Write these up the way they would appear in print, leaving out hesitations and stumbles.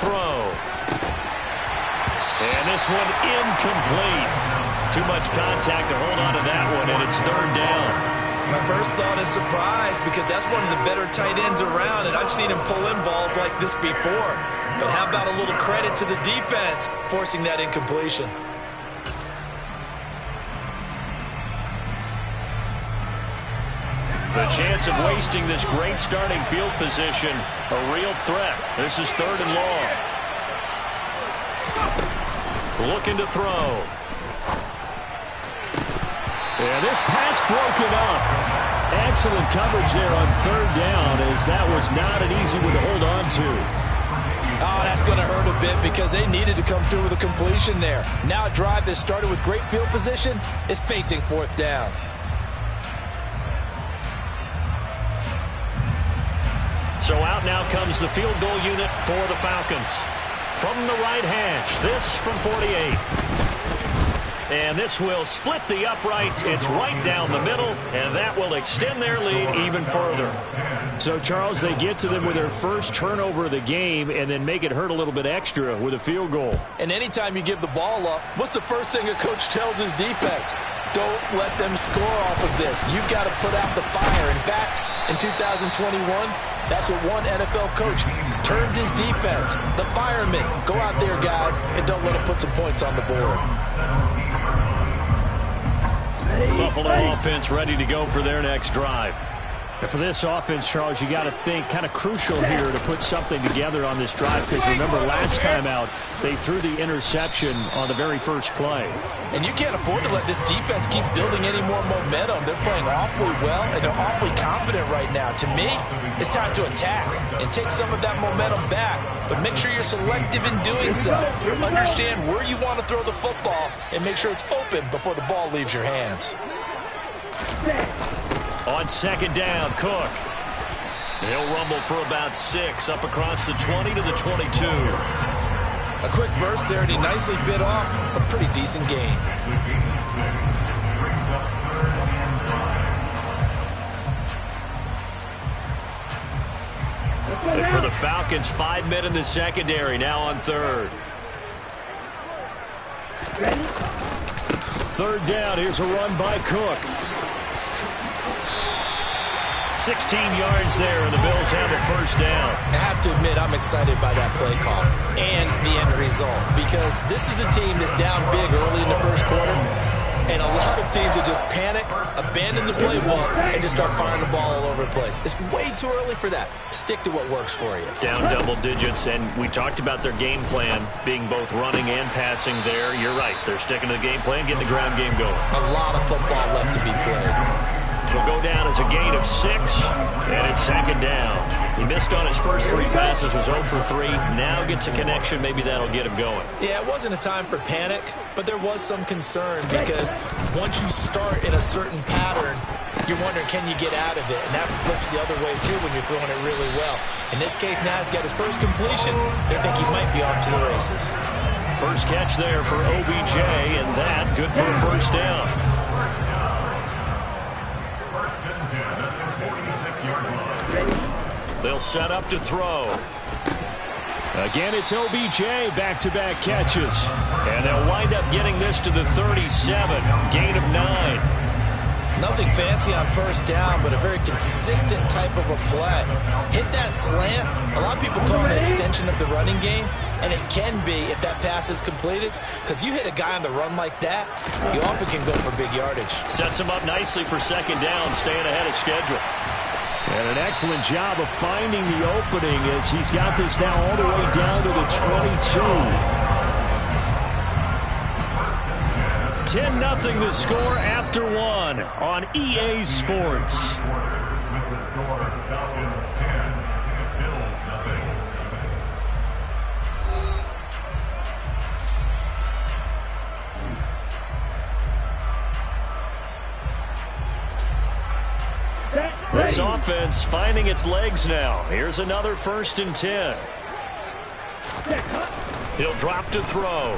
throw. And this one incomplete. Too much contact to hold on to that one, and it's third down. My first thought is surprise, because that's one of the better tight ends around, and I've seen him pull in balls like this before. But how about a little credit to the defense forcing that incompletion? The chance of wasting this great starting field position, a real threat. This is third and long. Looking to throw. And this pass broken up. Excellent coverage there on third down, as that was not an easy one to hold on to. Oh, that's going to hurt a bit because they needed to come through with a completion there. Now a drive that started with great field position is facing fourth down. So out now comes the field goal unit for the Falcons. From the right hash, this from 48. And this will split the uprights. It's right down the middle, and that will extend their lead even further. So, Charles, they get to them with their first turnover of the game and then make it hurt a little bit extra with a field goal. And anytime you give the ball up, what's the first thing a coach tells his defense? Don't let them score off of this. You've got to put out the fire. In fact, in 2021, that's what one NFL coach termed his defense. The firemen. Go out there, guys, and don't let them put some points on the board. Buffalo offense ready to go for their next drive. And for this offense, Charles, you got to think kind of crucial here to put something together on this drive, because remember last time out they threw the interception on the very first play. And you can't afford to let this defense keep building any more momentum. They're playing awfully well, and they're awfully confident right now. To me, it's time to attack and take some of that momentum back, but make sure you're selective in doing so. Understand where you want to throw the football and make sure it's open before the ball leaves your hands. On second down, Cook. He'll rumble for about 6 up across the 20 to the 22. A quick burst there, and he nicely bit off a pretty decent gain. And for the Falcons, 5 men in the secondary, now on third. Third down, here's a run by Cook. 16 yards there, and the Bills have a first down. I have to admit, I'm excited by that play call and the end result, because this is a team that's down big early in the first quarter, and a lot of teams will just panic, abandon the playbook, and just start firing the ball all over the place. It's way too early for that. Stick to what works for you. Down double digits, and we talked about their game plan being both running and passing there. You're right. They're sticking to the game plan, getting the ground game going. A lot of football left to be played. It'll go down as a gain of 6, and it's second down. He missed on his first 3 passes, was 0 for 3. Now gets a connection. Maybe that'll get him going. Yeah, it wasn't a time for panic, but there was some concern, because once you start in a certain pattern, you're wondering, can you get out of it? And that flips the other way, too, when you're throwing it really well. In this case, now he's got his first completion. They think he might be off to the races. First catch there for OBJ, and that good for a first down. They'll set up to throw. Again, it's OBJ, back-to-back catches. And they'll wind up getting this to the 37, gain of 9. Nothing fancy on first down, but a very consistent type of a play. Hit that slant. A lot of people call it an extension of the running game, and it can be if that pass is completed, because you hit a guy on the run like that, you often can go for big yardage. Sets him up nicely for second down, staying ahead of schedule. And an excellent job of finding the opening, as he's got this now all the way down to the 22. 10-0 the score after 1 on EA Sports. This offense finding its legs now. Here's another 1st and 10. He'll drop to throw.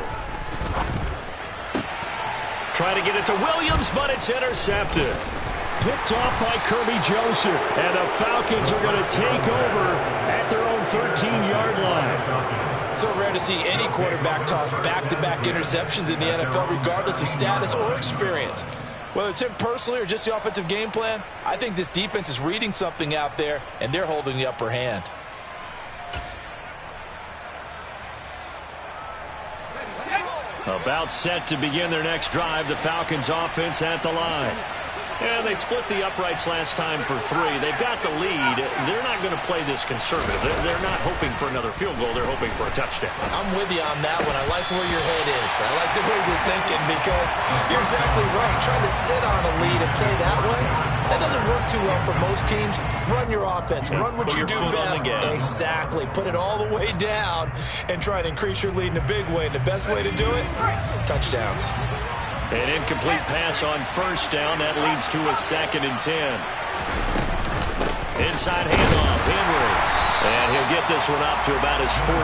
Try to get it to Williams, but it's intercepted. Picked off by Kirby Joseph. And the Falcons are going to take over at their own 13-yard line. It's so rare to see any quarterback toss back-to-back interceptions in the NFL, regardless of status or experience. Whether it's him personally or just the offensive game plan, I think this defense is reading something out there, and they're holding the upper hand. About set to begin their next drive, the Falcons offense at the line. And they split the uprights last time for 3. They've got the lead. They're not going to play this conservative. They're not hoping for another field goal. They're hoping for a touchdown. I'm with you on that one. I like where your head is. I like the way you're thinking because you're exactly right. Trying to sit on a lead and play that way, that doesn't work too well for most teams. Run your offense. Run what you do best. Exactly. Put it all the way down and try to increase your lead in a big way. And the best way to do it, touchdowns. An incomplete pass on first down. That leads to a 2nd and 10. Inside handoff, Henry. And he'll get this one up to about his 14.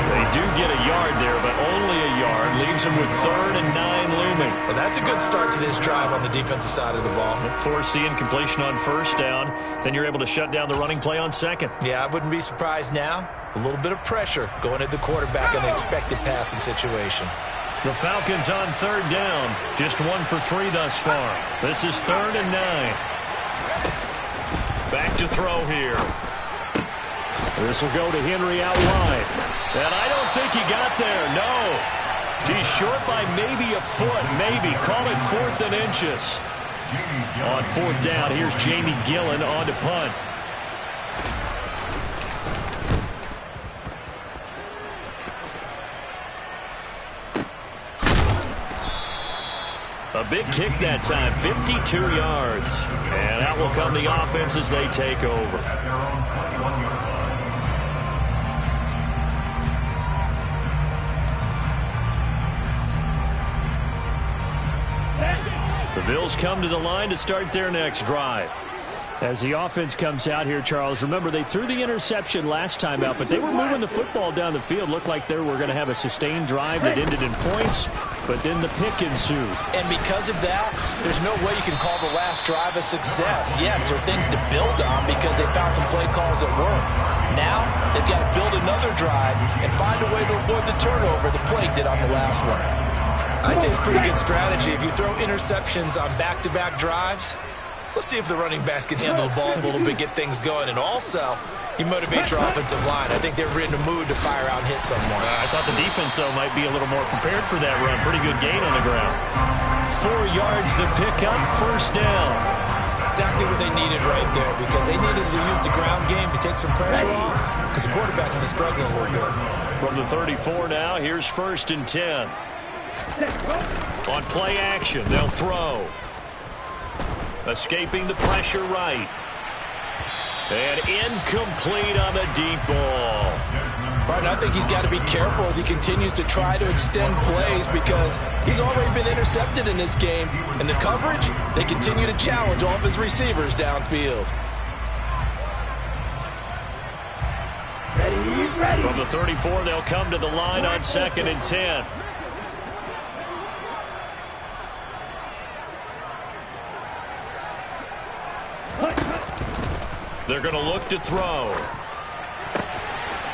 They do get a yard there, but only a yard. Leaves them with 3rd and 9 looming. Well, that's a good start to this drive on the defensive side of the ball. Force the incompletion on first down. Then you're able to shut down the running play on 2nd. Yeah, I wouldn't be surprised now. A little bit of pressure going at the quarterback in an expected passing situation. The Falcons on 3rd down. Just 1 for 3 thus far. This is 3rd and 9. Back to throw here. This will go to Henry out wide. And I don't think he got there. No. He's short by maybe a foot. Maybe. Call it 4th and inches. On 4th down, here's Jamie Gillen on to punt. A big kick that time, 52 yards. And out will come the offense as they take over. The Bills come to the line to start their next drive. As the offense comes out here, Charles, remember they threw the interception last time out, but they were moving the football down the field. Looked like they were going to have a sustained drive that ended in points, but then the pick ensued. And because of that, there's no way you can call the last drive a success. Yes, there are things to build on because they found some play calls that work. Now, they've got to build another drive and find a way to avoid the turnover the play did on the last one. I'd say it's pretty good strategy. If you throw interceptions on back-to-back drives, let's see if the running backs can handle the ball a little bit, get things going. And also, you motivate your offensive line. I think they're in a mood to fire out and hit someone. I thought the defense, though, might be a little more prepared for that run. Pretty good gain on the ground. 4 yards the pickup, first down. Exactly what they needed right there because they needed to use the ground game to take some pressure off because the quarterback's been struggling a little bit. From the 34 now, here's 1st and 10. On play action, they'll throw. Escaping the pressure right. And incomplete on the deep ball. Right, I think he's got to be careful as he continues to try to extend plays because he's already been intercepted in this game. And the coverage, they continue to challenge all of his receivers downfield. From the 34, they'll come to the line on 2nd and 10. They're going to look to throw.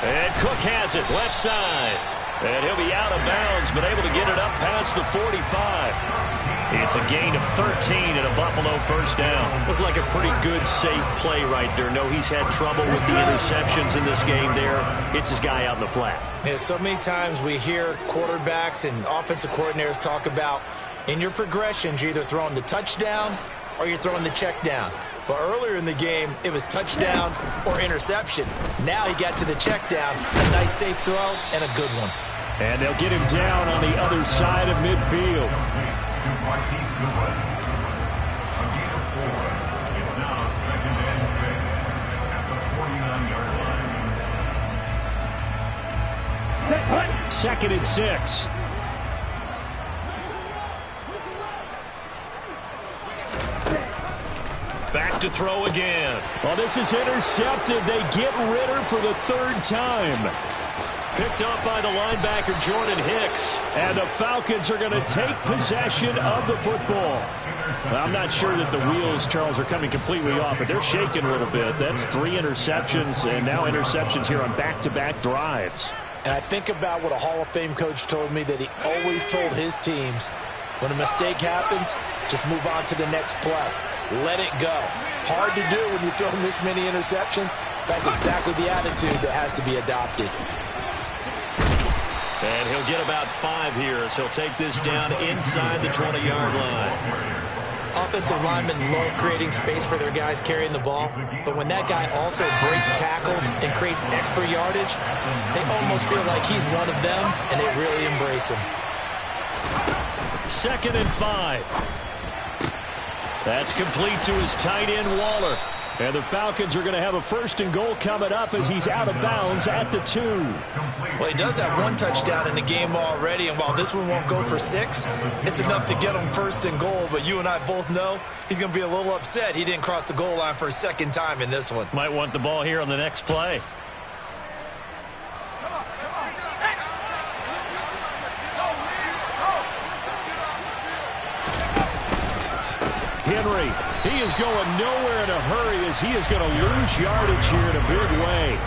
And Cook has it, left side. And he'll be out of bounds, but able to get it up past the 45. It's a gain of 13 and a Buffalo first down. Looked like a pretty good, safe play right there. No, he's had trouble with the interceptions in this game there. Hits his guy out in the flat. Yeah, so many times we hear quarterbacks and offensive coordinators talk about in your progressions, you're either throwing the touchdown or you're throwing the check down. But earlier in the game, it was touchdown or interception. Now he got to the check down, a nice safe throw, and a good one. And they'll get him down on the other side of midfield. Second and 6. Back to throw again. Well, this is intercepted. They get Ritter for the 3rd time. Picked up by the linebacker, Jordan Hicks. And the Falcons are going to take possession of the football. I'm not sure that the wheels, Charles, are coming completely off, but they're shaking a little bit. That's 3 interceptions, and now interceptions here on back-to-back drives. And I think about what a Hall of Fame coach told me, that he always told his teams, when a mistake happens, just move on to the next play. Let it go. Hard to do when you're throwing this many interceptions. That's exactly the attitude that has to be adopted. And he'll get about 5 here as he'll take this down inside the 20-yard line. Offensive linemen love creating space for their guys carrying the ball, but when that guy also breaks tackles and creates extra yardage, they almost feel like he's one of them, and they really embrace him. 2nd and 5. That's complete to his tight end, Waller. And the Falcons are going to have a 1st and goal coming up as he's out of bounds at the 2. Well, he does have 1 touchdown in the game already, and while this one won't go for 6, it's enough to get him 1st and goal. But you and I both know he's going to be a little upset he didn't cross the goal line for a 2nd time in this one. Might want the ball here on the next play. Henry, he is going nowhere in a hurry as he is going to lose yardage here in a big way.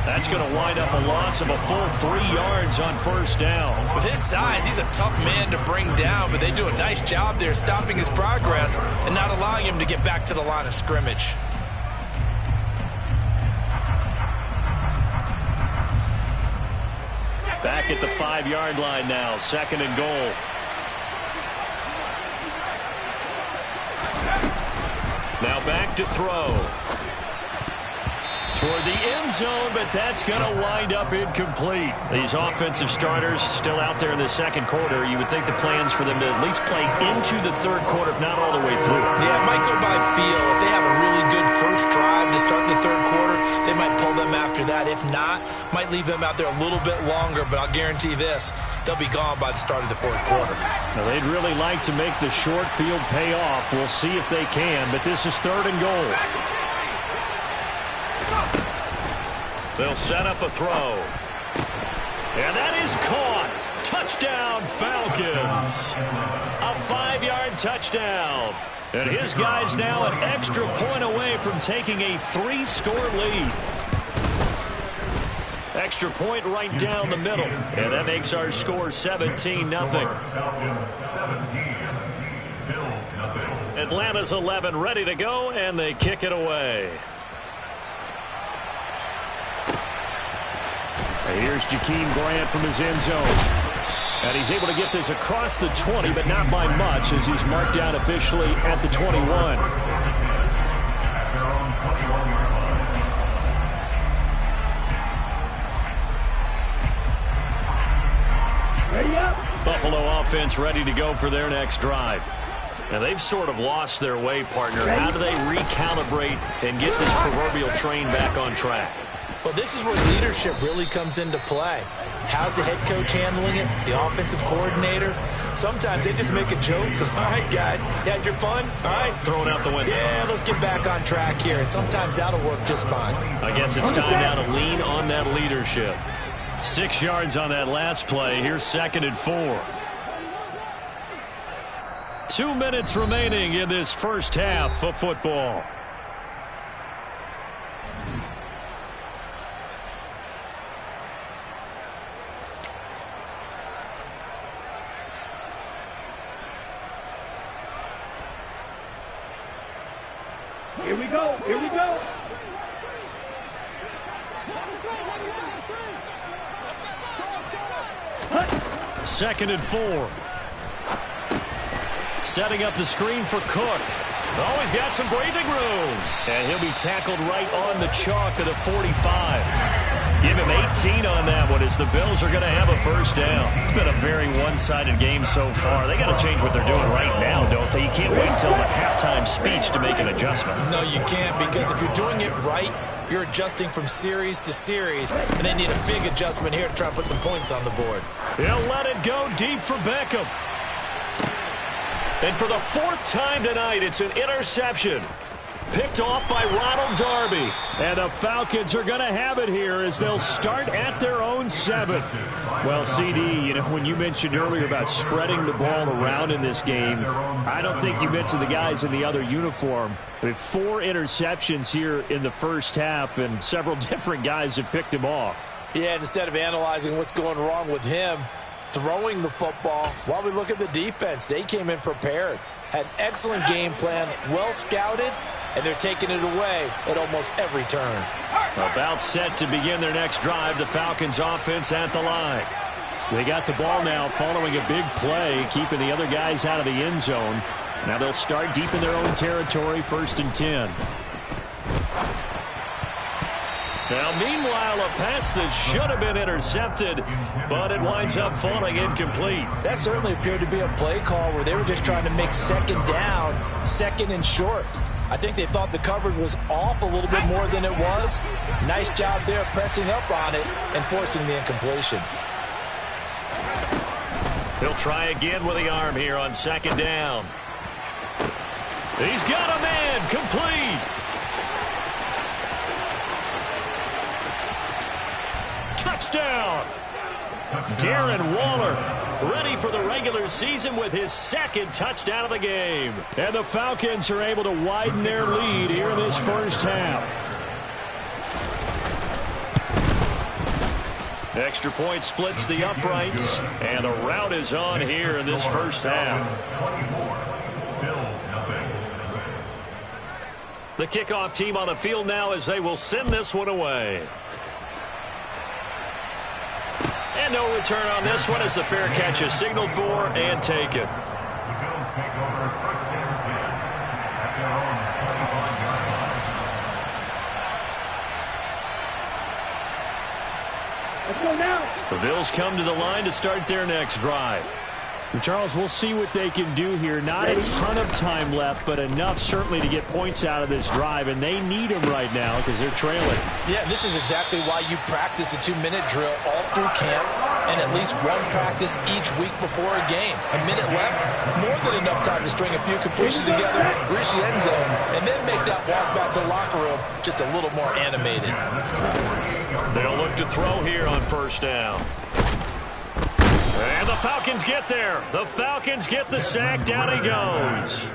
That's going to wind up a loss of a full 3 yards on 1st down. With his size, he's a tough man to bring down, but they do a nice job there stopping his progress and not allowing him to get back to the line of scrimmage. Back at the 5-yard line now, 2nd and goal. Now back to throw. Toward the end zone, but that's going to wind up incomplete. These offensive starters still out there in the 2nd quarter. You would think the plans for them to at least play into the 3rd quarter, if not all the way through. Yeah, it might go by feel. If they have a really good first drive to start the 3rd quarter, they might pull them after that. If not, might leave them out there a little bit longer, but I'll guarantee this, they'll be gone by the start of the 4th quarter. Now, they'd really like to make the short field pay off. We'll see if they can, but this is 3rd and goal. They'll set up a throw. And that is caught. Touchdown, Falcons. A 5-yard touchdown. And his guy's now an extra point away from taking a 3-score lead. Extra point right down the middle. And that makes our score 17-0. Atlanta's 11 ready to go, and they kick it away. Here's Jakeem Grant from his end zone. And he's able to get this across the 20, but not by much, as he's marked down officially at the 21. Buffalo offense ready to go for their next drive. And they've sort of lost their way, partner. How do they recalibrate and get this proverbial train back on track? Well, this is where leadership really comes into play. How's the head coach handling it? The offensive coordinator? Sometimes they just make a joke. All right, guys, you had your fun? All right. Throw it out the window. Yeah, let's get back on track here. And sometimes that'll work just fine. I guess it's time now to lean on that leadership. 6 yards on that last play. Here's 2nd and 4. 2 minutes remaining in this first half of football. Here we go. Here we go. 2nd and 4. Setting up the screen for Cook. Oh, he's got some breathing room. And he'll be tackled right on the chalk of the 45. Give him 18 on that one as the Bills are going to have a 1st down. It's been a very one-sided game so far. They got to change what they're doing right now, don't they? You can't wait until the halftime speech to make an adjustment. No, you can't, because if you're doing it right, you're adjusting from series to series, and they need a big adjustment here to try and put some points on the board. He'll let it go deep for Beckham. And for the 4th time tonight, it's an interception. Picked off by Ronald Darby. And the Falcons are going to have it here as they'll start at their own 7. Well, CD, when you mentioned earlier about spreading the ball around in this game, I don't think you mentioned the guys in the other uniform. With 4 interceptions here in the first half, and several different guys have picked him off. Yeah, and instead of analyzing what's going wrong with him throwing the football, while we look at the defense, they came in prepared, had an excellent game plan, well scouted, and they're taking it away at almost every turn. About set to begin their next drive, the Falcons offense at the line. They got the ball now following a big play, keeping the other guys out of the end zone. Now they'll start deep in their own territory, 1st and 10. Now, meanwhile, a pass that should have been intercepted, but it winds up falling incomplete. That certainly appeared to be a play call where they were just trying to make 2nd down, 2nd and short. I think they thought the coverage was off a little bit more than it was. Nice job there pressing up on it and forcing the incompletion. He'll try again with the arm here on 2nd down. He's got a man, complete. Touchdown. Darren Waller ready for the regular season with his 2nd touchdown of the game. And the Falcons are able to widen their lead here in this first half. Extra point splits the uprights, and the route is on here in this first half. The kickoff team on the field now as they will send this one away. And no return on this one as the fair catch is signaled for and taken. Let's go now. The Bills come to the line to start their next drive. Charles, we'll see what they can do here. Not a ton of time left, but enough certainly to get points out of this drive, and they need them right now because they're trailing. Yeah, this is exactly why you practice a 2-minute drill all through camp and at least one practice each week before a game. A minute left, more than enough time to string a few completions together, reach the end zone, and then make that walk back to the locker room just a little more animated. They'll look to throw here on 1st down. And the Falcons get there. The Falcons get the sack. Down he goes.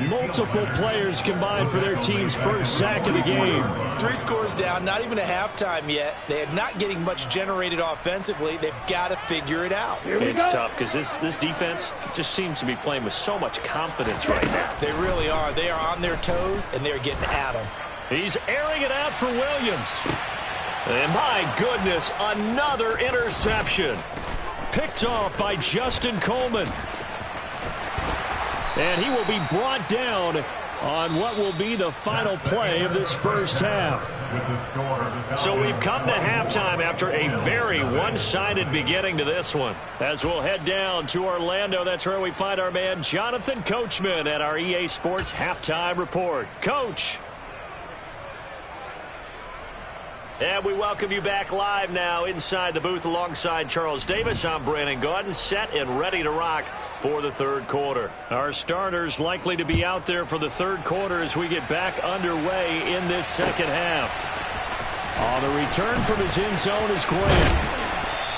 Multiple players combined for their team's first sack of the game. 3 scores down, not even a halftime yet. They are not getting much generated offensively. They've got to figure it out. It's tough because this defense just seems to be playing with so much confidence right now. They really are. They are on their toes, and they're getting at them. He's airing it out for Williams. And my goodness, another interception. Picked off by Justin Coleman. And he will be brought down on what will be the final play of this first half. So we've come to halftime after a very one-sided beginning to this one. As we'll head down to Orlando, that's where we find our man Jonathan Coachman at our EA Sports Halftime Report. Coach. And we welcome you back live now inside the booth alongside Charles Davis. I'm Brandon Gaudin, set and ready to rock for the 3rd quarter. Our starters likely to be out there for the 3rd quarter as we get back underway in this 2nd half. On the return from his end zone is Grant.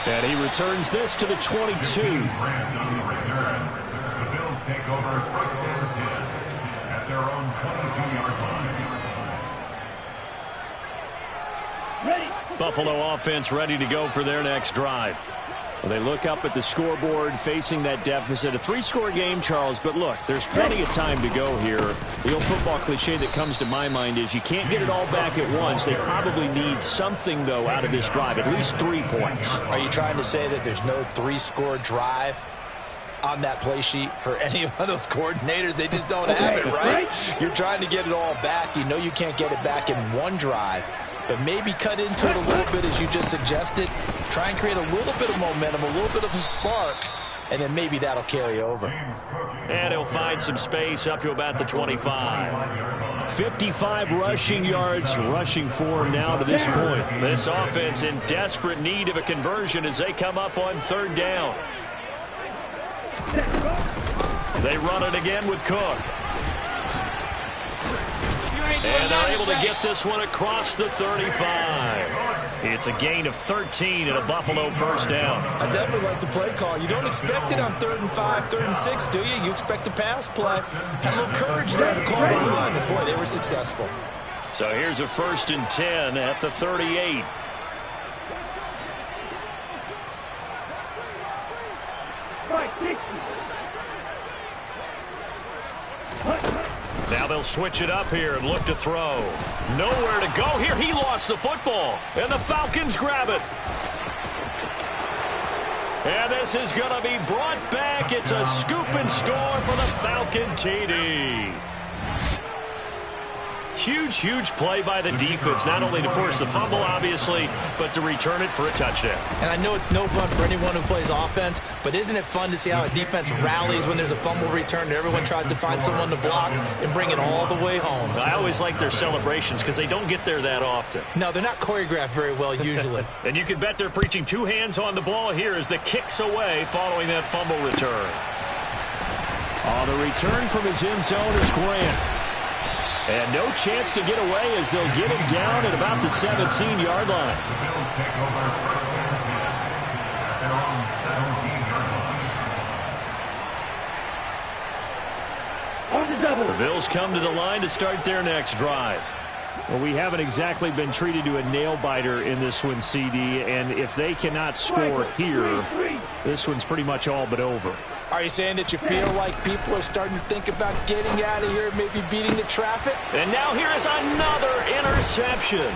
And he returns this to the 22. The Bills take over 1st and 10 at their own 22-yard line. Ready. Buffalo offense ready to go for their next drive. Well, they look up at the scoreboard facing that deficit. A 3-score game, Charles, but look, there's plenty of time to go here. The old football cliche that comes to my mind is you can't get it all back at once. They probably need something, though, out of this drive, at least 3 points. Are you trying to say that there's no 3-score drive on that play sheet for any of those coordinators? They just don't have it, right? You're trying to get it all back. You know you can't get it back in one drive. But maybe cut into it a little bit as you just suggested. Try and create a little bit of momentum, a little bit of a spark, and then maybe that'll carry over. And he'll find some space up to about the 25. 55 rushing yards rushing for him now to this point. This offense in desperate need of a conversion as they come up on 3rd down. They run it again with Cook. And they're able to get this one across the 35. It's a gain of 13 and a Buffalo 1st down. I definitely like the play call. You don't expect it on 3rd and 5, 3rd and 6, do you? You expect a pass play. Had a little courage there to call the run, and boy, they were successful. So here's a 1st and 10 at the 38. They'll switch it up here and look to throw. Nowhere to go here. He lost the football, and the Falcons grab it. And this is going to be brought back. It's a scoop and score for the Falcon TD. Huge, huge play by the defense, not only to force the fumble, obviously, but to return it for a touchdown. And I know it's no fun for anyone who plays offense, but isn't it fun to see how a defense rallies when there's a fumble return and everyone tries to find someone to block and bring it all the way home? I always like their celebrations because they don't get there that often. No, they're not choreographed very well usually. And you can bet they're preaching two hands on the ball here as the kick's away following that fumble return. The return from his end zone is Grant. And no chance to get away as they'll get him down at about the 17-yard line. The Bills come to the line to start their next drive. Well, we haven't exactly been treated to a nail-biter in this one, CD, and if they cannot score here, this one's pretty much all but over. Are you saying that you feel like people are starting to think about getting out of here, maybe beating the traffic? And now here is another interception.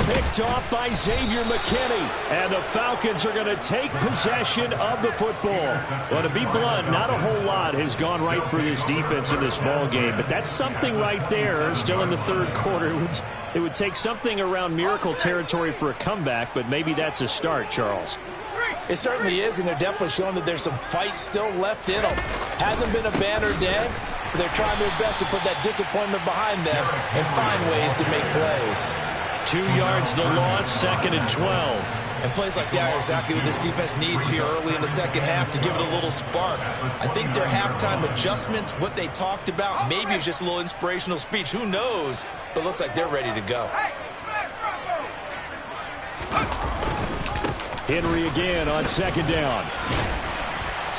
Picked off by Xavier McKinney. And the Falcons are going to take possession of the football. Well, to be blunt, not a whole lot has gone right for this defense in this ball game. But that's something right there, still in the third quarter. It would take something around miracle territory for a comeback, but maybe that's a start, Charles. It certainly is, and they're definitely showing that there's some fight still left in them. Hasn't been a banner day, but they're trying their best to put that disappointment behind them and find ways to make plays. 2 yards the loss, 2nd and 12. And plays like that are exactly what this defense needs here early in the second half to give it a little spark. I think their halftime adjustments, what they talked about, maybe it was just a little inspirational speech. Who knows? But it looks like they're ready to go. Henry again on 2nd down.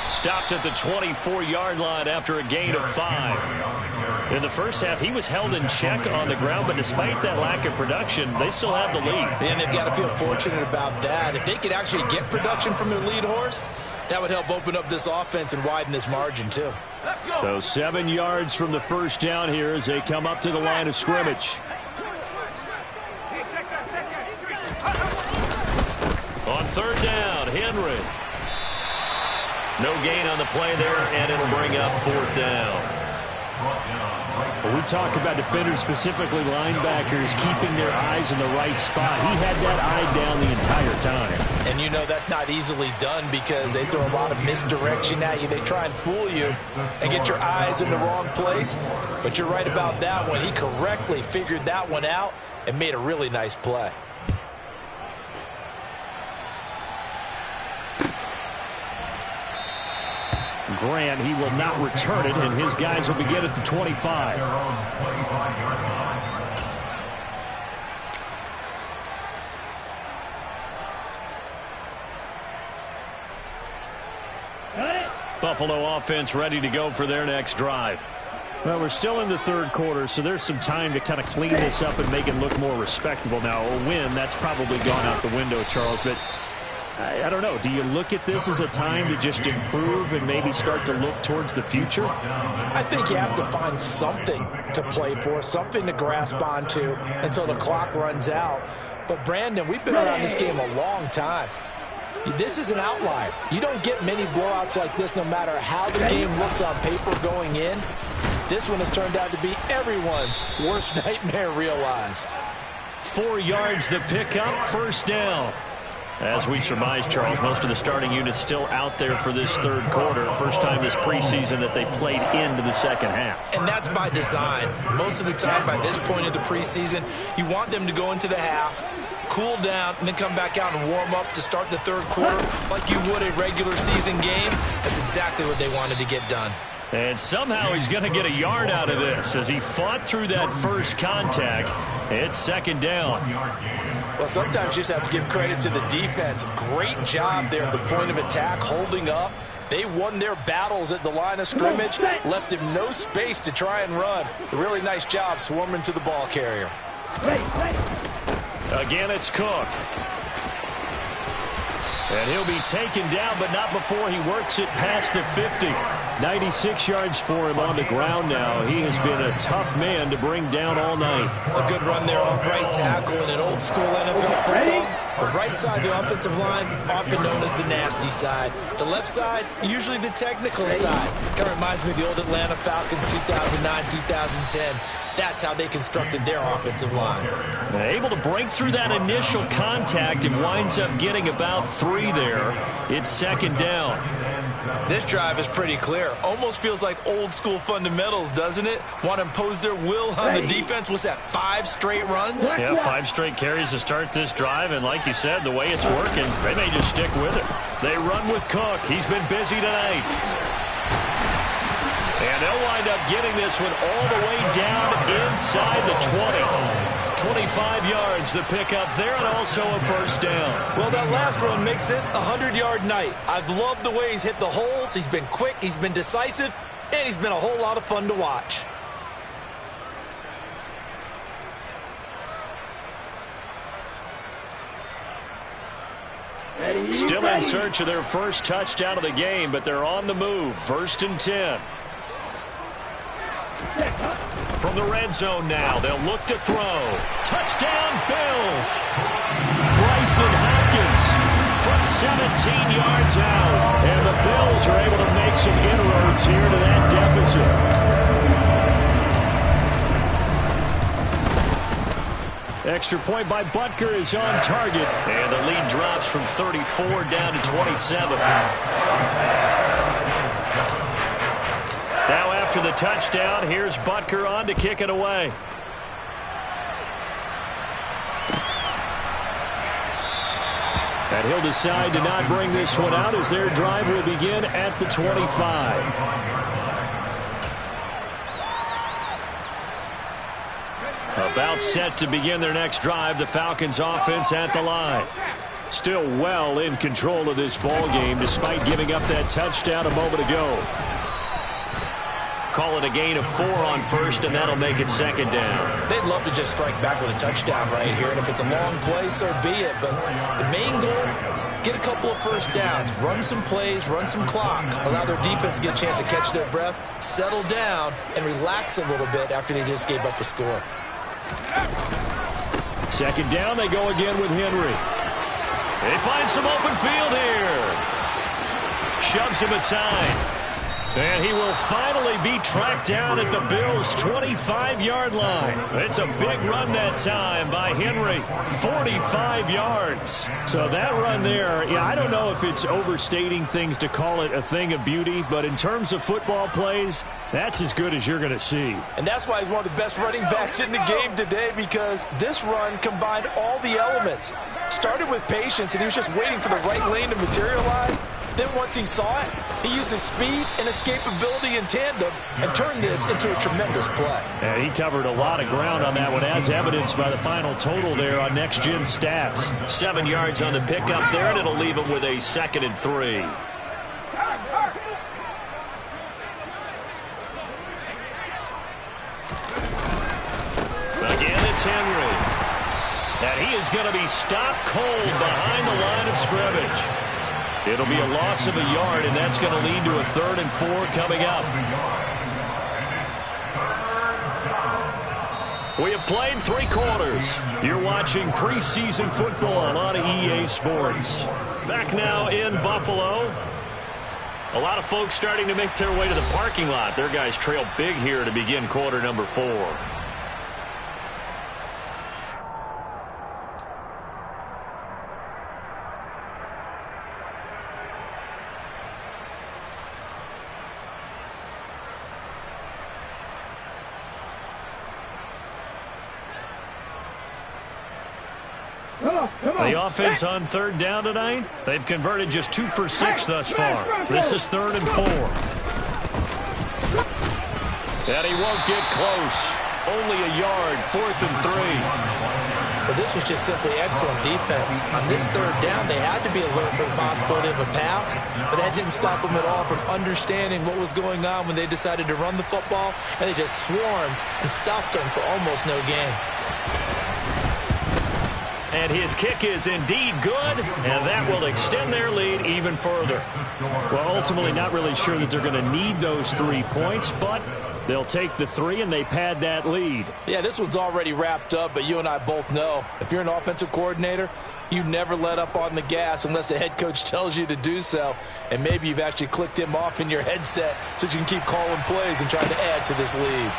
Stopped at the 24-yard line after a gain of 5. In the first half, he was held in check on the ground, but despite that lack of production, they still have the lead. And they've got to feel fortunate about that. If they could actually get production from their lead horse, that would help open up this offense and widen this margin, too. So 7 yards from the first down here as they come up to the line of scrimmage. On 3rd down, Henry. No gain on the play there, and it'll bring up 4th down. When we talk about defenders, specifically linebackers, keeping their eyes in the right spot, he had that eye down the entire time. And you know that's not easily done because they throw a lot of misdirection at you. They try and fool you and get your eyes in the wrong place. But you're right about that one. He correctly figured that one out and made a really nice play. Grant, he will not return it, and his guys will begin at the 25. Buffalo offense ready to go for their next drive. Well, we're still in the third quarter, so there's some time to kind of clean this up and make it look more respectable. Now, a win, that's probably gone out the window, Charles, but I don't know. Do you look at this as a time to just improve and maybe start to look towards the future? I think you have to find something to play for, something to grasp onto until the clock runs out. But, Brandon, we've been around this game a long time. This is an outlier. You don't get many blowouts like this no matter how the game looks on paper going in. This one has turned out to be everyone's worst nightmare realized. 4 yards the pickup, 1st down. As we surmise, Charles, most of the starting units still out there for this third quarter. First time this preseason that they played into the second half. And that's by design. Most of the time by this point of the preseason, you want them to go into the half, cool down, and then come back out and warm up to start the third quarter like you would a regular season game. That's exactly what they wanted to get done. And somehow he's going to get a yard out of this as he fought through that first contact. It's 2nd down. Well, sometimes you just have to give credit to the defense. Great job there at the point of attack, holding up. They won their battles at the line of scrimmage, left him no space to try and run. A really nice job swarming to the ball carrier. Again, it's Cook. And he'll be taken down, but not before he works it past the 50. 96 yards for him on the ground now. He has been a tough man to bring down all night. A good run there off right tackle in an old school NFL football. The right side of the offensive line, often known as the nasty side. The left side, usually the technical side. Kind of reminds me of the old Atlanta Falcons 2009, 2010. That's how they constructed their offensive line. Able to break through that initial contact and winds up getting about 3 there. It's second down. This drive is pretty clear. Almost feels like old school fundamentals, doesn't it? Want to impose their will on the defense. What's that, 5 straight runs? Yeah, 5 straight carries to start this drive. And like you said, the way it's working, they may just stick with it. They run with Cook. He's been busy tonight. And they'll wind up getting this one all the way down inside the 20. 25 yards the pickup there, and also a first down. Well, that last run makes this a 100-yard night. I've loved the way he's hit the holes. He's been quick, he's been decisive, and he's been a whole lot of fun to watch. Still in search of their first touchdown of the game, but they're on the move. 1st and 10. From the red zone now, they'll look to throw. Touchdown, Bills! Bryson Hopkins from 17 yards out. And the Bills are able to make some inroads here to that deficit. Extra point by Butker is on target. And the lead drops from 34 down to 27. Now after the touchdown, here's Butker on to kick it away. And he'll decide to not bring this one out as their drive will begin at the 25. About set to begin their next drive, the Falcons offense at the line. Still well in control of this ball game despite giving up that touchdown a moment ago. Call it a gain of 4 on first, and that'll make it second down. They'd love to just strike back with a touchdown right here, and if it's a long play, so be it. But the main goal, get a couple of first downs, run some plays, run some clock, allow their defense to get a chance to catch their breath, settle down, and relax a little bit after they just gave up a score. Second down, they go again with Henry. They find some open field here. Shoves him aside. And he will finally be tracked down at the Bills' 25-yard line. It's a big run that time by Henry. 45 yards. So that run there, yeah, I don't know if it's overstating things to call it a thing of beauty, but in terms of football plays, that's as good as you're going to see. And that's why he's one of the best running backs in the game today, because this run combined all the elements. Started with patience, and he was just waiting for the right lane to materialize. Then once he saw it, he used his speed and escapability in tandem and turned this into a tremendous play. And he covered a lot of ground on that one, as evidenced by the final total there on Next Gen Stats. 7 yards on the pickup there, and it'll leave him with a 2nd and 3. Again, it's Henry. And he is going to be stopped cold behind the line of scrimmage. It'll be a loss of a yard, and that's going to lead to a 3rd and 4 coming up. We have played 3 quarters. You're watching preseason football on EA Sports. Back now in Buffalo. A lot of folks starting to make their way to the parking lot. Their guys trail big here to begin quarter number 4. The offense on 3rd down tonight, they've converted just 2 for 6 thus far. This is 3rd and 4. And he won't get close. Only a yard, 4th and 3. But this was just simply excellent defense. On this 3rd down, they had to be alert for the possibility of a pass, but that didn't stop them at all from understanding what was going on when they decided to run the football, and they just swarmed and stopped them for almost no gain. And his kick is indeed good, and that will extend their lead even further. Well, ultimately not really sure that they're going to need those 3 points, but they'll take the 3 and they pad that lead. Yeah, this one's already wrapped up, but you and I both know if you're an offensive coordinator, you never let up on the gas unless the head coach tells you to do so. And maybe you've actually clicked him off in your headset so you can keep calling plays and trying to add to this lead.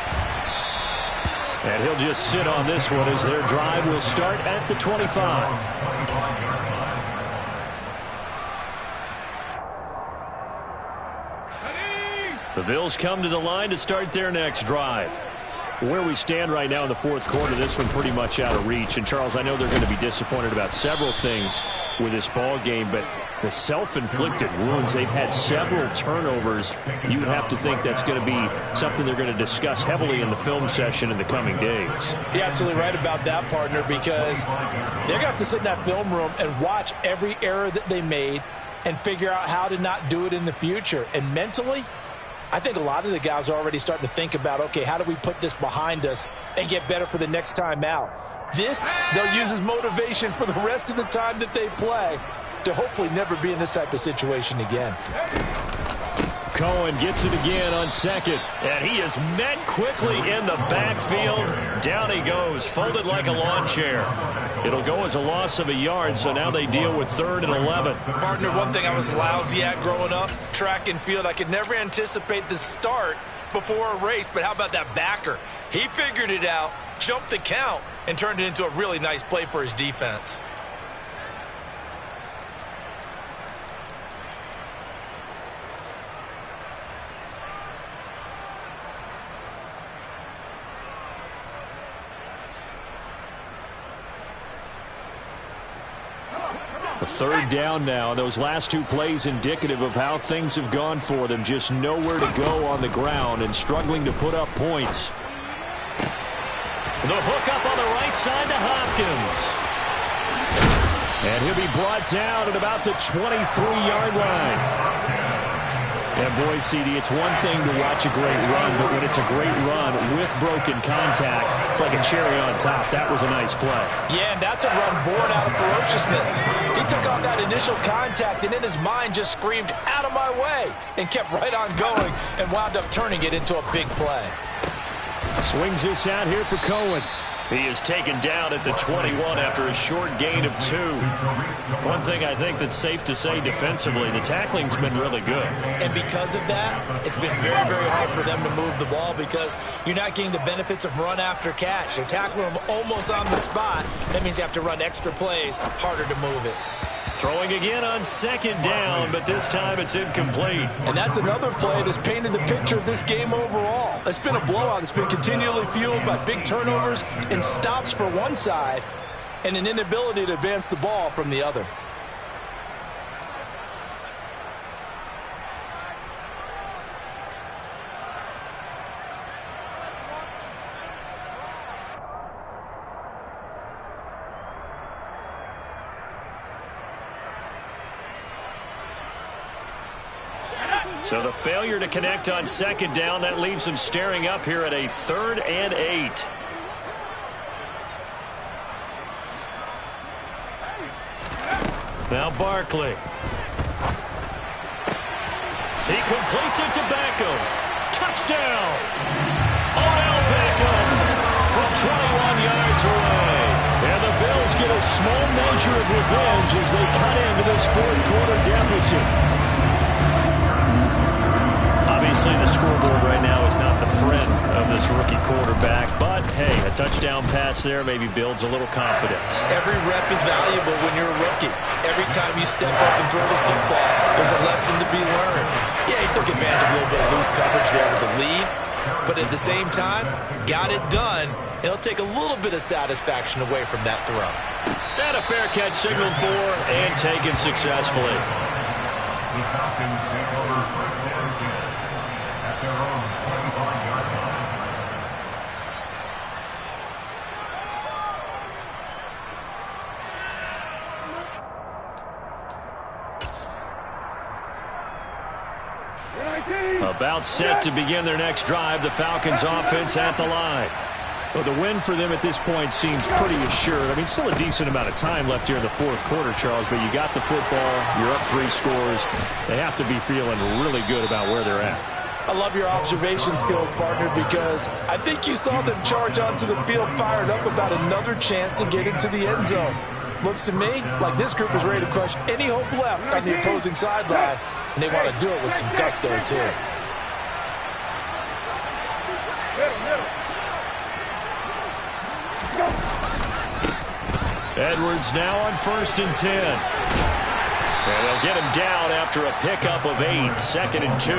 And he'll just sit on this one as their drive will start at the 25. The Bills come to the line to start their next drive. Where we stand right now in the fourth quarter, this one pretty much out of reach. And, Charles, I know they're going to be disappointed about several things with this ball game, but the self-inflicted wounds, they've had several turnovers. You would have to think that's going to be something they're going to discuss heavily in the film session in the coming days. You're absolutely right about that, partner, because they're going to have to sit in that film room and watch every error that they made and figure out how to not do it in the future. And mentally, I think a lot of the guys are already starting to think about, okay, how do we put this behind us and get better for the next time out? This, they'll use as motivation for the rest of the time that they play to hopefully never be in this type of situation again. Cohen gets it again on second. And he is met quickly in the backfield. Down he goes, folded like a lawn chair. It'll go as a loss of a yard, so now they deal with 3rd and 11. Partner, one thing I was lousy at growing up, track and field, I could never anticipate the start before a race, but how about that backer? He figured it out, jumped the count, and turned it into a really nice play for his defense. A 3rd down now. Those last 2 plays indicative of how things have gone for them. Just nowhere to go on the ground and struggling to put up points. The hook up on the right side to Hopkins. And he'll be brought down at about the 23-yard line. And boy, CD, it's one thing to watch a great run, but when it's a great run with broken contact, it's like a cherry on top. That was a nice play. Yeah, and that's a run born out of ferociousness. He took on that initial contact and in his mind just screamed, "Out of my way," and kept right on going and wound up turning it into a big play. Swings this out here for Cohen. He is taken down at the 21 after a short gain of 2. One thing I think that's safe to say defensively, the tackling's been really good. And because of that, it's been very, very hard for them to move the ball because you're not getting the benefits of run after catch. They're tackling them almost on the spot. That means you have to run extra plays, harder to move it. Throwing again on 2nd down, but this time it's incomplete. And that's another play that's painted the picture of this game overall. It's been a blowout. It's been continually fueled by big turnovers and stops for one side and an inability to advance the ball from the other. So the failure to connect on 2nd down, that leaves them staring up here at a 3rd and 8. Now Barkley. He completes it to Beckham. Touchdown! Odell Beckham from 21 yards away. And the Bills get a small measure of revenge as they cut into this 4th quarter deficit. Obviously, the scoreboard right now is not the friend of this rookie quarterback, but, hey, a touchdown pass there maybe builds a little confidence. Every rep is valuable when you're a rookie. Every time you step up and throw the football, there's a lesson to be learned. Yeah, he took advantage of a little bit of loose coverage there with the lead, but at the same time, got it done. It'll take a little bit of satisfaction away from that throw. And a fair catch signaled for and taken successfully. The Falcons take over 1st and 10 at their own 25-yard line. About set to begin their next drive, the Falcons offense at the line. Well, the win for them at this point seems pretty assured. I mean, still a decent amount of time left here in the fourth quarter, Charles, but you got the football, you're up 3 scores. They have to be feeling really good about where they're at. I love your observation skills, partner, because I think you saw them charge onto the field fired up about another chance to get into the end zone. Looks to me like this group is ready to crush any hope left on the opposing sideline, and they want to do it with some gusto, too. Edwards now on 1st and 10. And they'll get him down after a pickup of 8, 2nd and 2.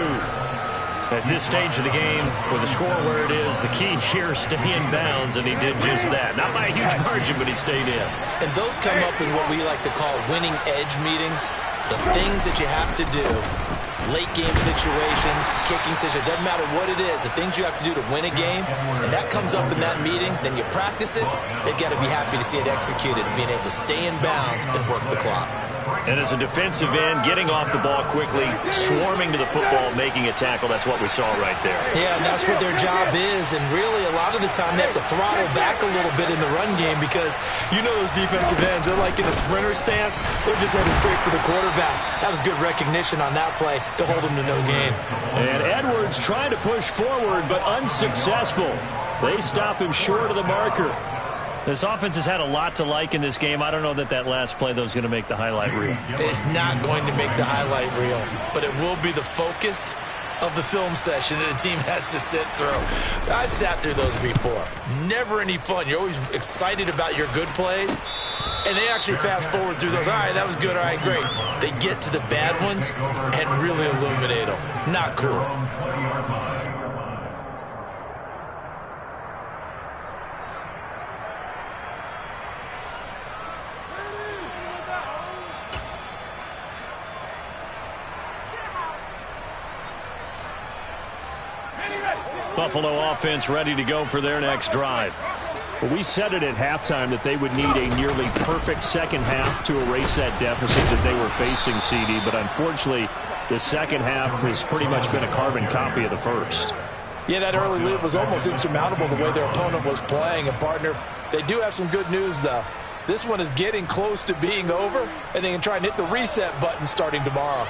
At this stage of the game, with the score where it is, the key here is stay in bounds, and he did just that. Not by a huge margin, but he stayed in. And those come up in what we like to call winning edge meetings. The things that you have to do, late game situations, kicking situations, doesn't matter what it is, the things you have to do to win a game, and that comes up in that meeting, then you practice it, they've got to be happy to see it executed, being able to stay in bounds and work the clock. And as a defensive end, getting off the ball quickly, swarming to the football, making a tackle, that's what we saw right there. Yeah, and that's what their job is, and really a lot of the time they have to throttle back a little bit in the run game because you know those defensive ends, they're like in a sprinter stance, they're just headed straight for the quarterback. That was good recognition on that play to hold them to no gain. And Edwards trying to push forward, but unsuccessful. They stop him short of the marker. This offense has had a lot to like in this game. I don't know that last play, though, is going to make the highlight reel. It's not going to make the highlight reel, but it will be the focus of the film session that the team has to sit through. I've sat through those before. Never any fun. You're always excited about your good plays, and they actually fast forward through those. All right, that was good. All right, great. They get to the bad ones and really illuminate them. Not cool. Buffalo offense ready to go for their next drive. Well, we said it at halftime that they would need a nearly perfect second half to erase that deficit that they were facing, CD, but unfortunately, the second half has pretty much been a carbon copy of the first. Yeah, that early lead was almost insurmountable the way their opponent was playing. And, partner, they do have some good news, though. This one is getting close to being over, and they can try and hit the reset button starting tomorrow.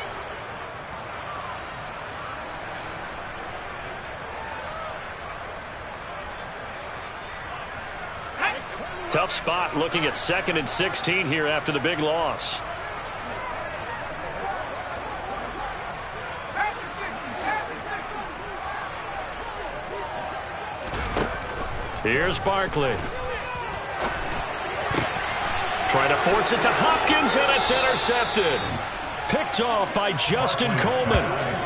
Tough spot looking at 2nd and 16 here after the big loss. Here's Barkley. Trying to force it to Hopkins, and it's intercepted. Picked off by Justin Coleman.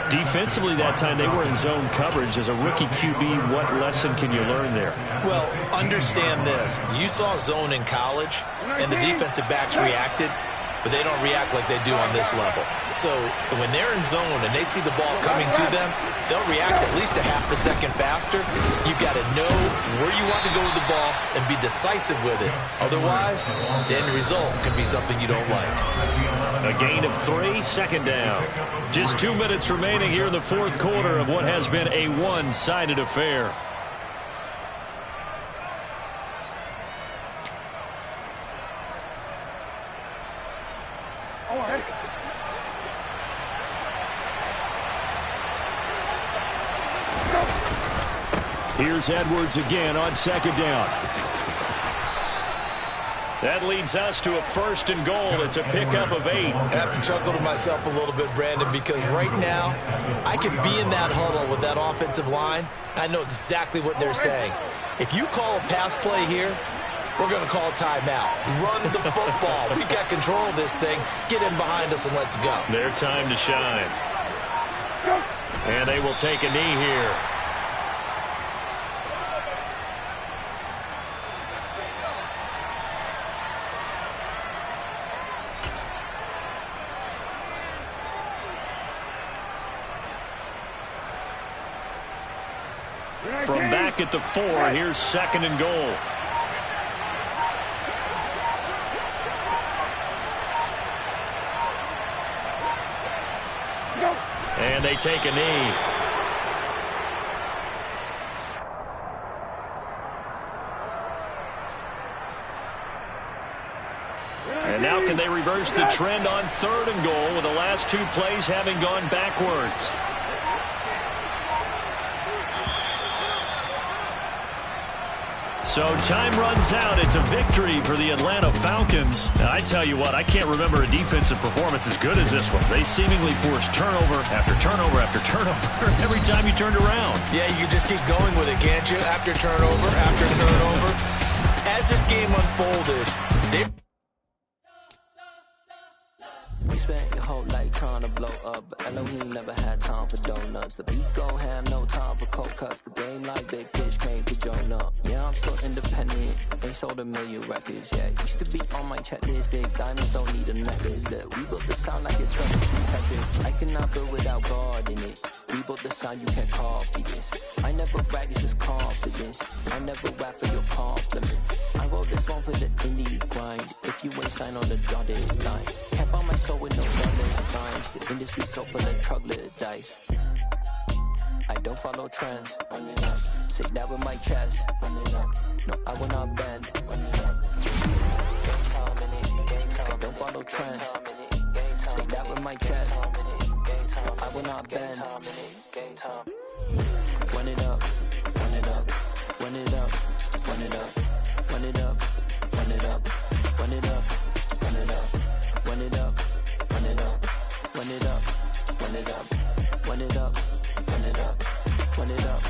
Defensively that time, they were in zone coverage. As a rookie QB, what lesson can you learn there? Well, understand this. You saw zone in college, and the defensive backs reacted, but they don't react like they do on this level. So when they're in zone and they see the ball coming to them, they'll react at least a half a second faster. You've got to know where you want to go with the ball and be decisive with it. Otherwise, the end result can be something you don't like. A gain of 3, 2nd down. Just 2 minutes remaining here in the fourth quarter of what has been a one-sided affair. Here's Edwards again on 2nd down. That leads us to a 1st and goal. It's a pickup of 8. I have to chuckle to myself a little bit, Brandon, because right now I could be in that huddle with that offensive line. I know exactly what they're saying. If you call a pass play here, we're going to call timeout. Run the football. We got control of this thing. Get in behind us and let's go. Their time to shine. And they will take a knee here. From back at the 4, here's 2nd and goal. And they take a knee. and they reverse the trend on 3rd and goal with the last 2 plays having gone backwards. So time runs out. It's a victory for the Atlanta Falcons. And I tell you what, I can't remember a defensive performance as good as this one. They seemingly forced turnover after turnover after turnover every time you turned around. Yeah, you just keep going with it, can't you? After turnover, after turnover. As this game unfolded, We spent your whole life trying to blow up, but Elohim never had time for donuts. The beat go ham, no time for cold cuts. The game like big pitch came to join up. Yeah, I'm still independent, ain't sold 1 million records. Yeah, used to be on my checklist. Big diamonds don't need a necklace. Look, we built the sound like it's gonna be Tetris. I cannot build without God in it. We built the sound, you can't copy this. I never brag, it's just confidence. I never rap for your compliments. I wrote this one for the indie grind. If you ain't signed on the dotted line, can't buy my soul with no dollar signs. The industry so full of troglodytes. I don't follow trends. Say that with my chest. No, I will not bend. I don't follow trends. Say that with my chest. I will not bend. Run it up, run it up, run it up, run it up, run it up, run it up, run it up, run it up, run it up, run it up, run it up, run it up, run it up, run it up, run it up.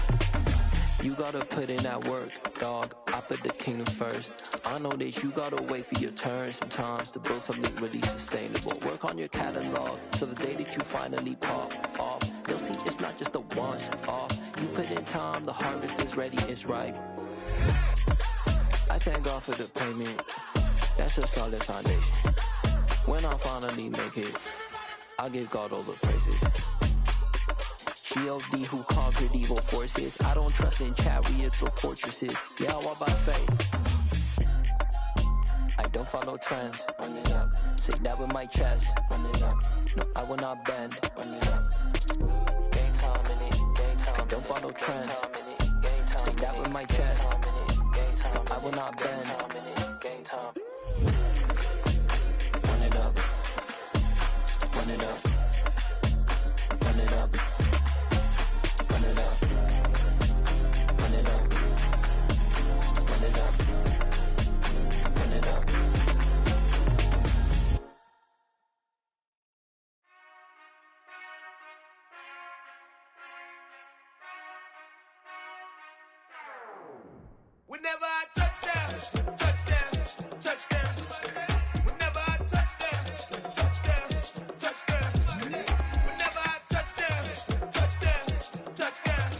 You gotta put in that work, dog. I put the kingdom first. I know that you gotta wait for your turn sometimes to build something really sustainable. Work on your catalog, so the day that you finally pop off, you'll see it's not just a once off. You put in time, the harvest is ready, it's ripe. I thank God for the payment. That's a solid foundation. When I finally make it, I give God all the praises. G.O.D. who conquered evil forces. I don't trust in chariots or fortresses. Yeah, I walk by faith. I don't follow trends. Run it up. Say that with my chest. Run it up. No, I will not bend. Run it up. Game time in it. Game time. I don't follow trends. Say that with my chest. No, I will not bend. Game time. Run it up. Run it up. Run it up. Run it up. Run it up. Run it up. Run it up. Whenever I touchdown, touchdown, touchdown. Whenever I touchdown, touchdown, touchdown. Whenever I touchdown, touchdown, touchdown.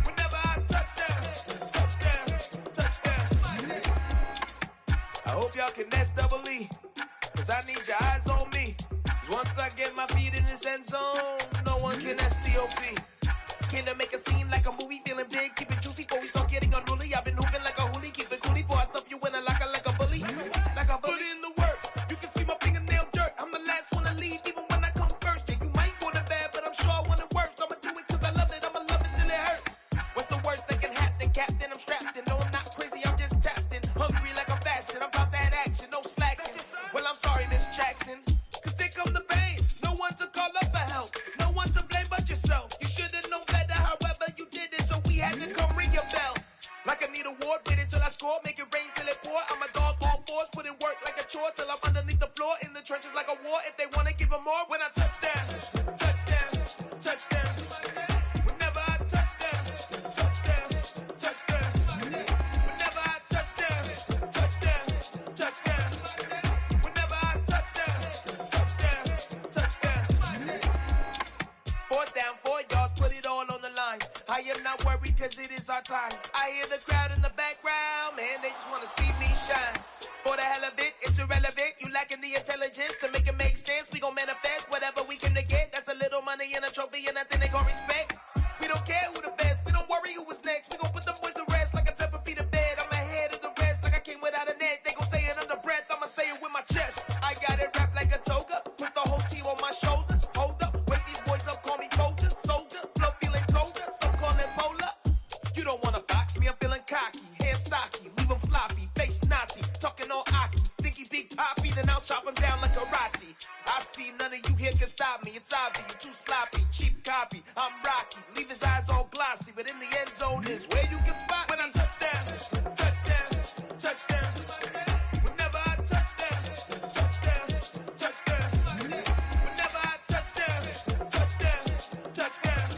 Whenever I touchdown, touchdown, touchdown. I hope y'all can nest double E, cause I need your eyes on me. 'Cause once I get my feet in this end zone, no one can STOP. Can I make a scene like a movie, feeling big, keep it juicy before we start getting unruly. I've been hooping like a hoolie, keep it coolie before I stuff you in a locker like a bully. Like a bully. Put in the work, you can see my fingernail dirt. I'm the last one to leave, even when I come first. Yeah, you might want it bad, but I'm sure I want it worse. I'ma do it cause I love it, I'ma love it till it hurts. What's the worst that can happen, Captain? I'm strapped in, no I'm not crazy, I'm just tapped in. Hungry like I'm fasting, I'm about that action, no slacking. Well, I'm sorry, Miss Jackson, cause here come the pain. No one to call up for help, no one to blame but yourself. You should've known better, however you did it, so we had to come ring your bell. Like I need a ward, wait until I score, make it rain till it pour. I'm a dog on fours, put in work like a chore till I'm underneath the floor, in the trenches like a war. If they wanna give them more, when I touchdown, touchdown, touchdown. Whenever I touchdown, touchdown, touchdown. Whenever I touchdown, touchdown, touchdown. Whenever I touchdown, touchdown, touchdown. 4th down, 4 yards, put it all on the line. I am not worried cause it is our time. I hear the crowd in the background, man, they just wanna see me shine. For the hell of it, it's irrelevant. You lacking the intelligence to make it make sense. We gon' manifest whatever we came to get. That's a little money and a trophy and nothing they gon' respect. We don't care who the best, we don't worry who was next. We gon' put them boys to rest like a 10 feet of bed. I'm ahead of the rest like I came without a net. They gon' say it under breath, I'ma say it with my chest. I got it wrapped like a toga, put the whole team on my shoulders. Hold up, wake these boys up, call me soldier, soldier. Flow feeling colder, some call it polar. You don't wanna box me, I'm feeling cocky. Hair stocky, leave him floppy, face naughty. Talking all aki, think he big poppy, then I'll chop him down. it's obvious. You're too sloppy, cheap copy. I'm Rocky, leave his eyes all glossy, but in the end zone is where you can spot when I touchdown, touchdown, touchdown. Whenever I touchdown, touchdown, touchdown. Whenever I touchdown, touchdown, touchdown.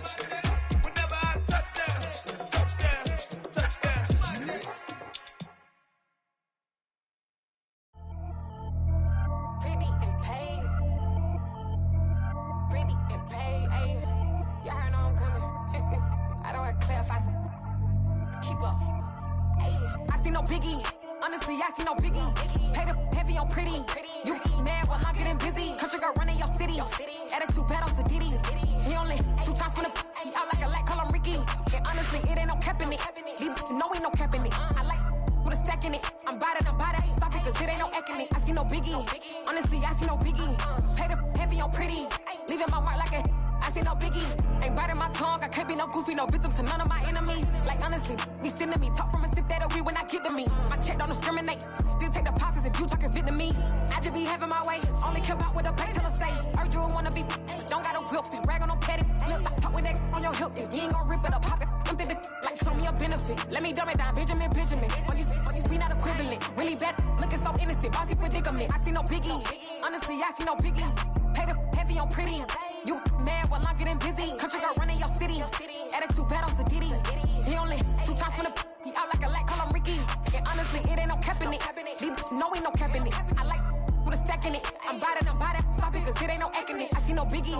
Whenever I touchdown, touchdown, touchdown. Pretty and paid. Pretty and paid, ayy. Y'all heard I'm coming. I don't want to clarify. Keep up. Ayy. I see no biggie. Honestly, I see no biggie. Pay the heavy on pretty. You mad while I'm getting busy. Country girl running your city. Attitude bad on Sadidi. He only 2 times from the he out like a light, call him Ricky. And honestly, it ain't no cap in it. These no ain't no cap in it. I like with a stack in it. I'm bout it. Stop it, cause it ain't no acting it. I see no biggie. Honestly, I see no biggie. Pay the heavy on pretty. Leaving my mark like a I see no biggie. Ain't biting my tongue. I can't be no goofy, no victim to none of my enemies. Like honestly, be sending me talk from a sip that we when I get to me. My check don't discriminate. Still take deposits if you talking Vietnamese. I just be having my way. Only care about what the pay till I say. Heard you wanna be. Don't got no whip. Rag on no petty. Flips. I talk with that on your hip. If you ain't gon' rip it up, pop it. Empty the like show me a benefit. Let me dumb it down, Benjamin. We not equivalent. Really bad. Looking so innocent. Bossy predicament. I see no biggie. Honestly, I see no biggie. Pay the heavy on pretty. You mad while I'm getting busy. Country girl running your city. Attitude bad on Sadidi. He only 2 times from the he out like a light, call him Ricky. And honestly, it ain't no cap in it. These no ain't no cap in it. I like with a stack in it. I'm bout it. Stop it, cause it ain't no acting it. I see no biggie.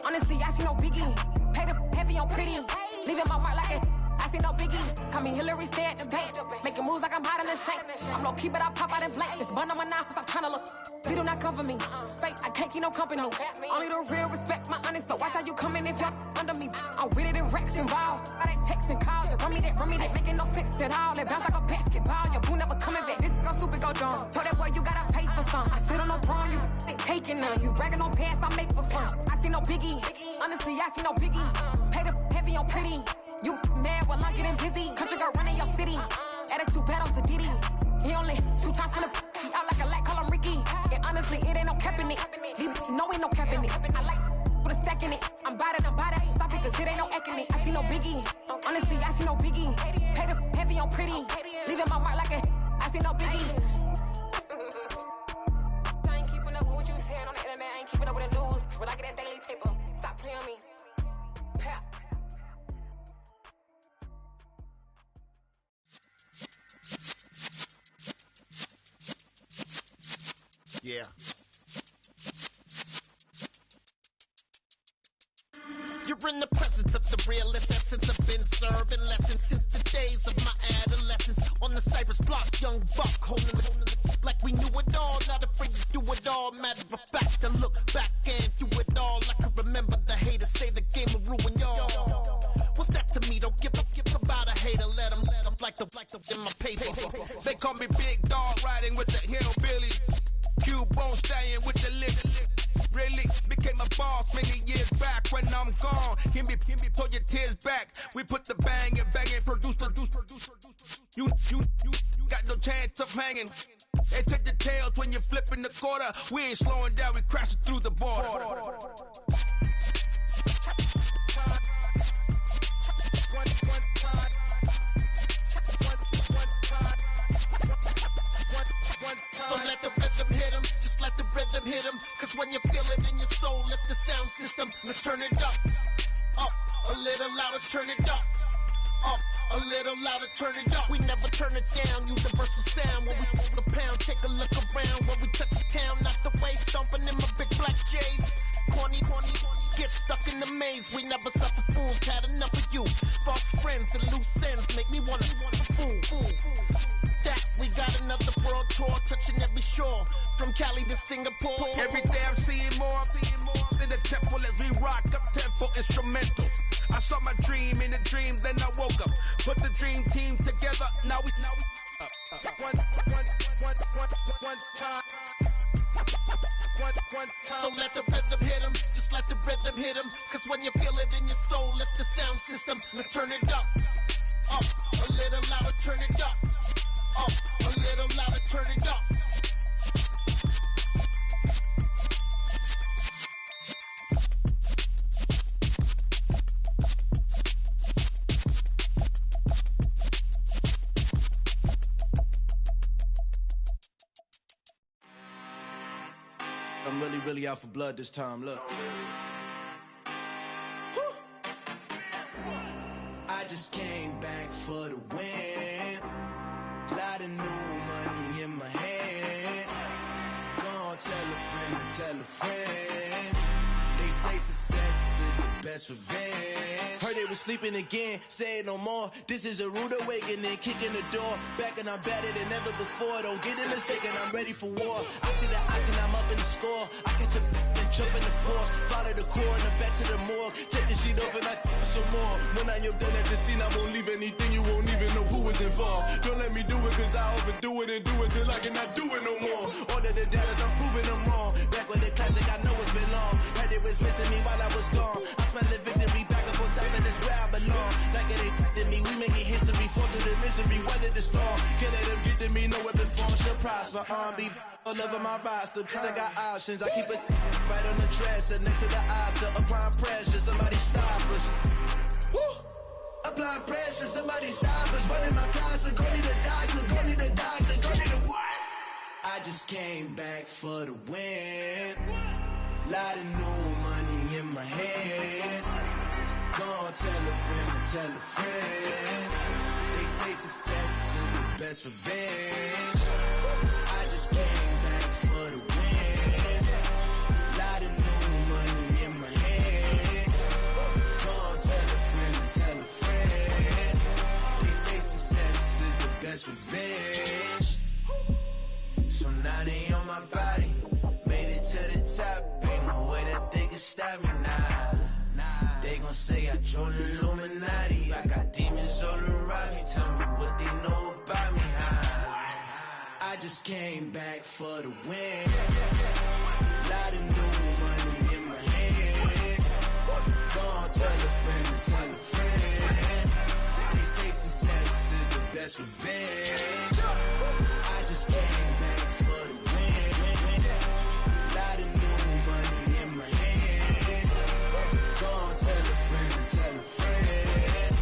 Honestly, I see no biggie. Pay the heavy on pretty. Leaving my mark like it. I see no biggie. Call me Hillary, stay at the bank. Making moves like I'm hot in the shank. I'm no keep it, I pop out in blank. This bun on my knife, stop trying to look. They do not cover me. Fake, I can't keep no company. Only the real respect my honest. So watch how you coming if y'all under me. I'm with it in racks involved. I they text and calls. Run me that, making no sense at all. They bounce like a basketball. Your boo never coming back. This go stupid, go dumb. Told that boy you gotta pay for some. I sit on no throne, you ain't taking none. You bragging on past, I make for fun. I see no biggie. Honestly, I see no biggie. Pay the heavy on pretty. You mad while I'm getting busy. Country girl running your city. Attitude bad on Sadidi. He only 2 times from the he out like a light, call him Ricky. And honestly, it ain't no cap in it. These no ain't no cap in it. I like with a stack in it. I'm bout it. Stop it, cause it ain't no acting it. I see no biggie. Honestly, I see no biggie. Pay the heavy on pretty. Leaving my mark like a I see no biggie. I ain't keeping up with what you saying on the internet. I ain't keeping up with the news. But I get that daily paper. Stop playing me. Pap. Yeah. You're in the presence of the realest essence. I've been serving lessons since the days of my adolescence. On the Cypress block, young buck holding it like we knew it all. Not afraid to do it all. Matter of fact, to look back and do it all. I can remember the haters say the game will ruin y'all. What's that to me? Don't give about a hater. Let them like the in my paper. They call me Big Dog, riding with the hillbillies. Cubone stallion with the lip. Really became a boss many years back. When I'm gone, can be pull your tears back. We put the bang and produce. You got no chance of hanging. They take the tails when you're flipping the quarter. We ain't slowing down, we crashing through the border. So let the rhythm hit him, just let the rhythm hit him. Cause when you feel it in your soul, lift the sound system. Let's turn it up, a little louder, turn it up. A little louder, turn it up. We never turn it down, universal sound. When we move the pound, take a look around. When we touch the town, not the way, stomping in my big black J's. Corny, get stuck in the maze. We never suffer fools, had enough of you. False friends and loose ends make me wanna fool. That we got another world tour, touching every shore, from Cali to Singapore. Every day I'm seeing more in the temple as we rock up tempo instrumentals. I saw my dream in a dream, then I woke up. Put the dream team together, now we one time. So let the rhythm hit him, just let the rhythm hit him. Cause when you feel it in your soul, lift the sound system. Let's turn it up, a little louder, turn it up. A little louder, turn it up. really out for blood this time, look. I just came back for the win. Lot of new money in my hand. Gonna tell a friend to tell a friend. They say success is the best revenge. Heard they was sleeping again, say it no more. This is a rude awakening, kicking the door. Back and I'm better than ever before. Don't get it mistaken, I'm ready for war. I see the ice and I'm up in the score. I catch a and jump in the Porsche. Follow the core and I'm back to the morgue. Take the sheet off and I some more. When I am done at the scene, I won't leave anything. You won't even know who was involved. Don't let me do it cause I overdo it and do it till I cannot do it no more. All of the doubters, I'm proving them wrong. Back with the classic, I know it's been long. Heard it was missing me while I was gone. I smell the victory back up on top and it's where I belong. Like it ain't to me, we making history. Fall through the misery, weather the storm. Can't let them get to me, no weapon form shall prosper. R&B all over my roster. I got options, I keep it right on the dresser. Next to the Oscar, applying pressure. Somebody stop us. Woo! Applying pressure, somebody stop us. Running my closet, go need a doctor, go need a doctor, go need a what? I just came back for the win. Lot of new money in my hand. Gonna tell a friend to tell a friend. They say success is the best revenge. I just came back for the win. Lot of new money in my hand. Gonna tell a friend to tell a friend. They say success is the best revenge. So now they on my body. Made it to the top. Ain't no way that they can stop me now. They gon' say I joined the Illuminati. I got demons all around me. Tell me what they know about me, huh? I just came back for the win. Lot of new money in my hand. Gonna tell a friend to tell a friend. They say success is the best revenge. I just came back for the win. Lot of new money in my hand. Gonna tell a friend to tell a friend.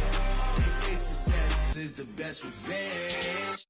They say success is the best revenge.